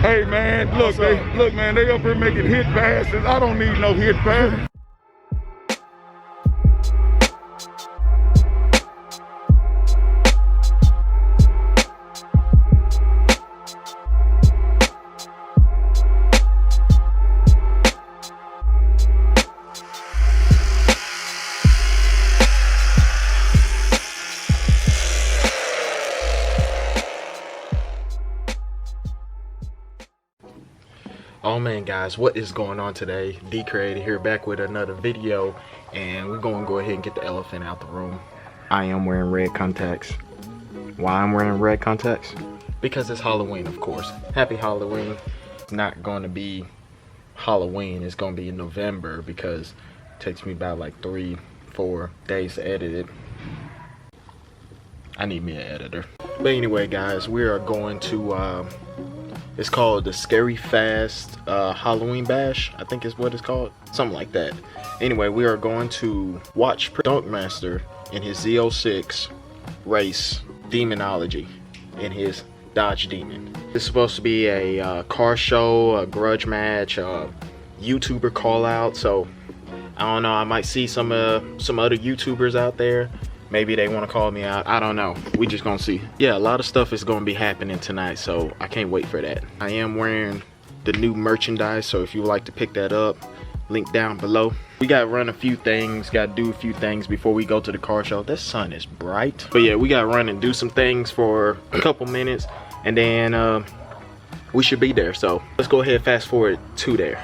Hey man, look, man, they up here making hit passes. I don't need no hit pass. Oh man guys, what is going on today? D Creator here, back with another video, and we're gonna go ahead and get the elephant out the room. I am wearing red contacts. Why I'm wearing red contacts? Because it's Halloween, of course. Happy Halloween. It's not gonna be Halloween, it's gonna be in November because it takes me about like 3-4 days to edit it. I need me an editor. But anyway guys, we are going to it's called the Scary Fast Halloween Bash, I think is what it's called, something like that. Anyway, we are going to watch Donkmaster in his Z06 race Demonology in his Dodge Demon. It's supposed to be a car show, a grudge match, a YouTuber call out. So I don't know, I might see some other YouTubers out there. Maybe they want to call me out. I don't know. We just gonna see. Yeah, a lot of stuff is gonna be happening tonight, so I can't wait for that. I am wearing the new merchandise, so if you would like to pick that up, link down below. We gotta run a few things, gotta do a few things before we go to the car show. This sun is bright. But yeah, we gotta run and do some things for a couple minutes, and then we should be there. So let's go ahead, fast forward to there.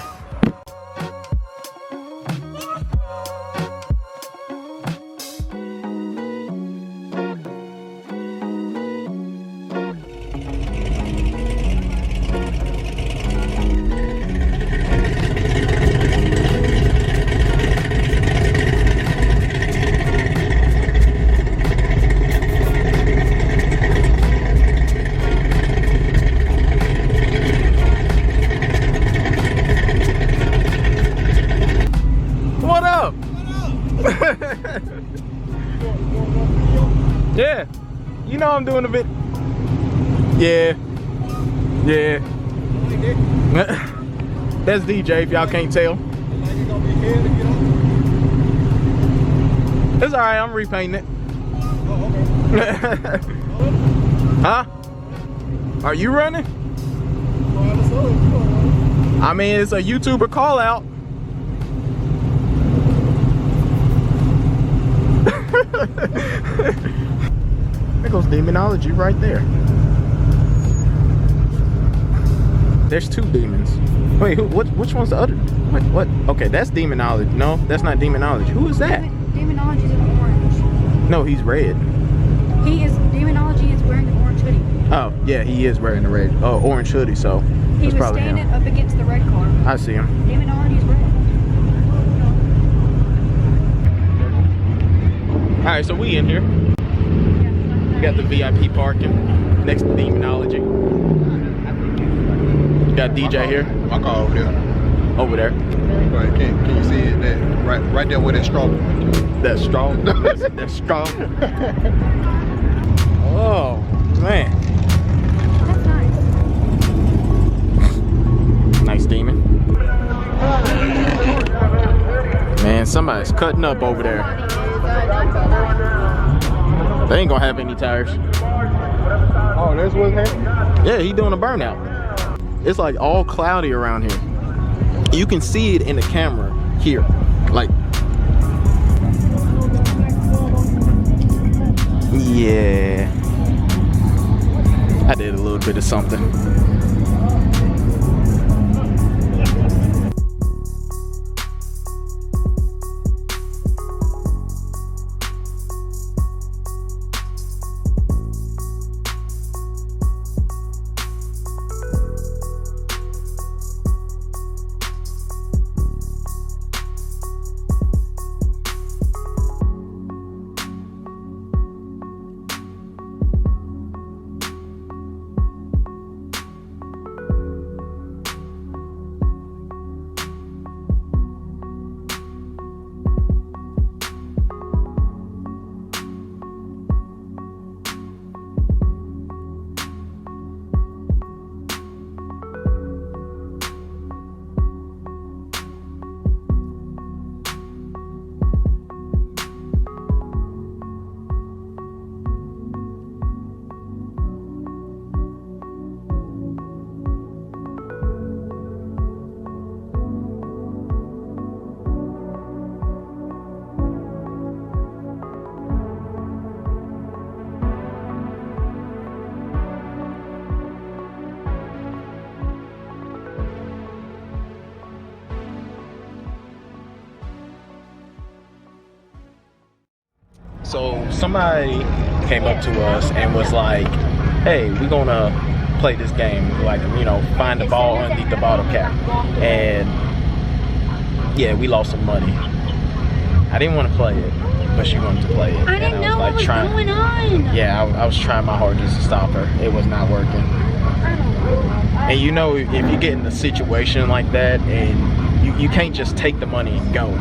Yeah, you know I'm doing a bit. Yeah. That's DJ if y'all can't tell. It's alright, I'm repainting it. Huh? Are you running? I mean, it's a YouTuber call out. There goes Demonology right there. There's two demons. Wait, which one's the other? Wait, what? Okay, that's Demonology. No, that's not Demonology. Who is that? Demonology's in orange. No, he's red. Demonology is wearing the orange hoodie. Oh, yeah, he is wearing the red, orange hoodie, so he was probably standing him. up against the red car. I see him. Demonology's red. Alright, so we in here. We got the VIP parking next to Demonology. Got DJ here. My car over there. Over there. Right, can you see it? That right there where that straw? That's strong. That's strong. Oh man. That's nice. Nice demon. Man, somebody's cutting up over there. They ain't gonna have any tires. Oh, that's what's happening? Yeah, he doing a burnout. It's like all cloudy around here. You can see it in the camera here. Like, yeah. I did a little bit of something. so somebody came up to us and was like, hey, we're gonna play this game, like, you know, find the ball underneath the bottle cap. And yeah, we lost some money. I didn't want to play it, but she wanted to play it. I didn't know what was going on. Yeah, I was trying my hardest to stop her. It was not working. And you know, if you get in a situation like that and you can't just take the money and go,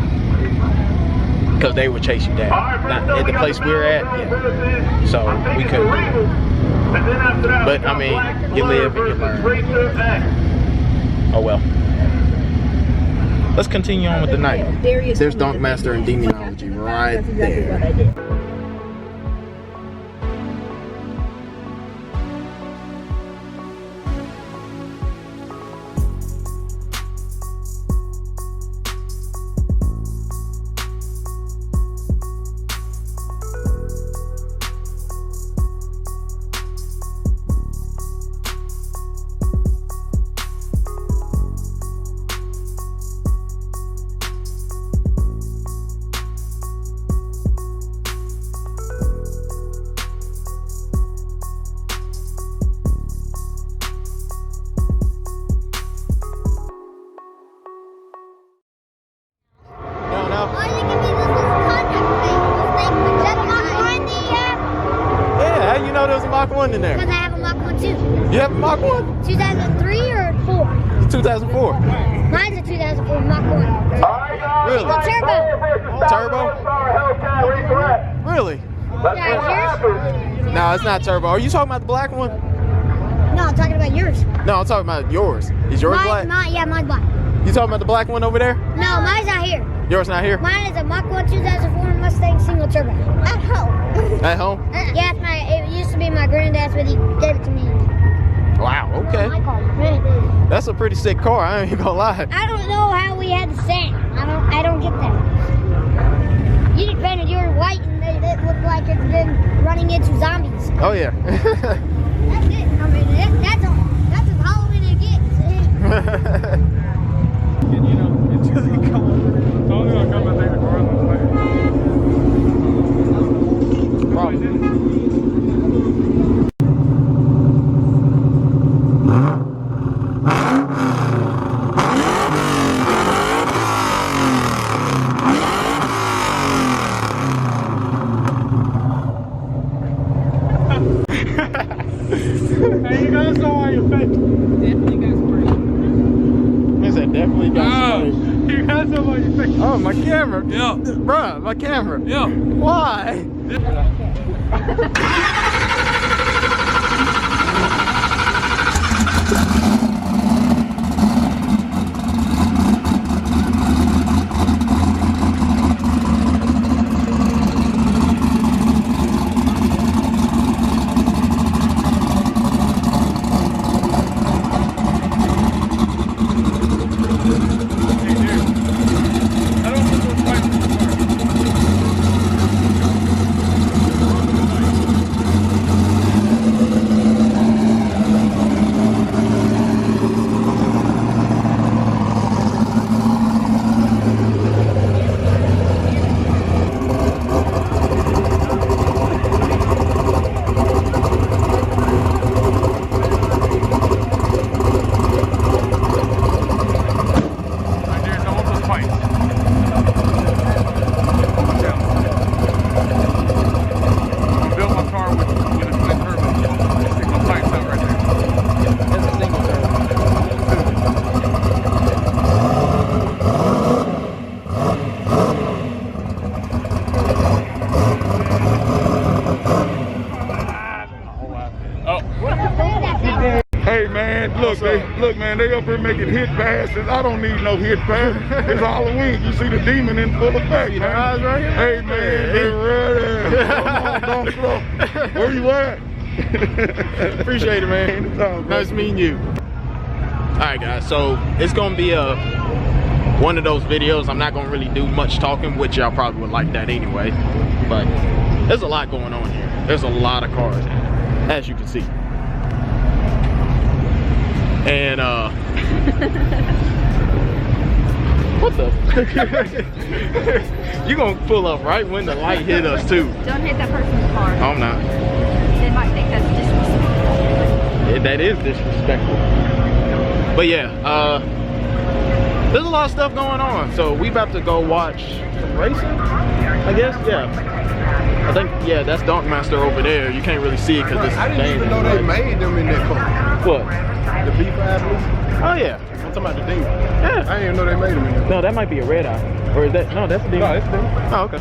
because they would chase you down. Not at the place we're at, yeah. So we couldn't do it. But I mean, you live and you learn. Oh well. Let's continue on with the night. There's Donkmaster and Demonology right there. There's a Mach 1 in there. Because I have a Mach 1 too. You have a Mach 1? 2003 or 4? 2004. Mine's a 2004 Mach 1. Really? The turbo. Turbo? Really? Yeah, yours? No, it's not turbo. Are you talking about the black one? No, I'm talking about yours. No, I'm talking about yours. Is yours black? Yeah, mine's black. You talking about the black one over there? No, mine's not here. Yours not here? Mine is a Mach 1 2004 Mustang single turbo. At home. At home? Yeah, it used to be my granddad's, but he gave it to me. Wow, okay. That's a pretty sick car, I ain't even gonna lie. I don't know how we had the same. I don't get that. You just painted yours white and it looked like it's been running into zombies. Oh yeah. That's it. I mean, that's as Halloween it gets. You know, until they come over. Only gonna come and take the car on the way. Hey, you guys know how you fake. Definitely got sprayed. He said definitely got sprayed. You guys know how you fake. Oh, my camera. Yeah. Bruh, my camera. Yeah. Why? Hey man, look man, they up here making hit passes. I don't need no hit pass. It's Halloween. You see the demon in full effect, man. Eyes right here? Hey man, they're ready. Don't slow. Where you at? Appreciate it, man. Nice meeting you. Alright guys, so it's gonna be one of those videos. I'm not gonna really do much talking, which y'all probably would like that anyway. But there's a lot going on here. There's a lot of cars, as you can see. And What the? You gonna pull up right when the light hit us too. Don't hit that person's car. I'm not. They might think that's disrespectful. Yeah, that is disrespectful. But yeah, there's a lot of stuff going on. So we about to go watch some racing, I guess. Yeah. I think, yeah, that's Donkmaster over there. You can't really see it because it's I didn't even know they made them in that car. What? The B5. Oh yeah. I'm talking about the Demon. Yeah. I didn't even know they made them in that. No, that might be a red eye. Or is that? No, that's a demon. No, it's them. Oh, okay.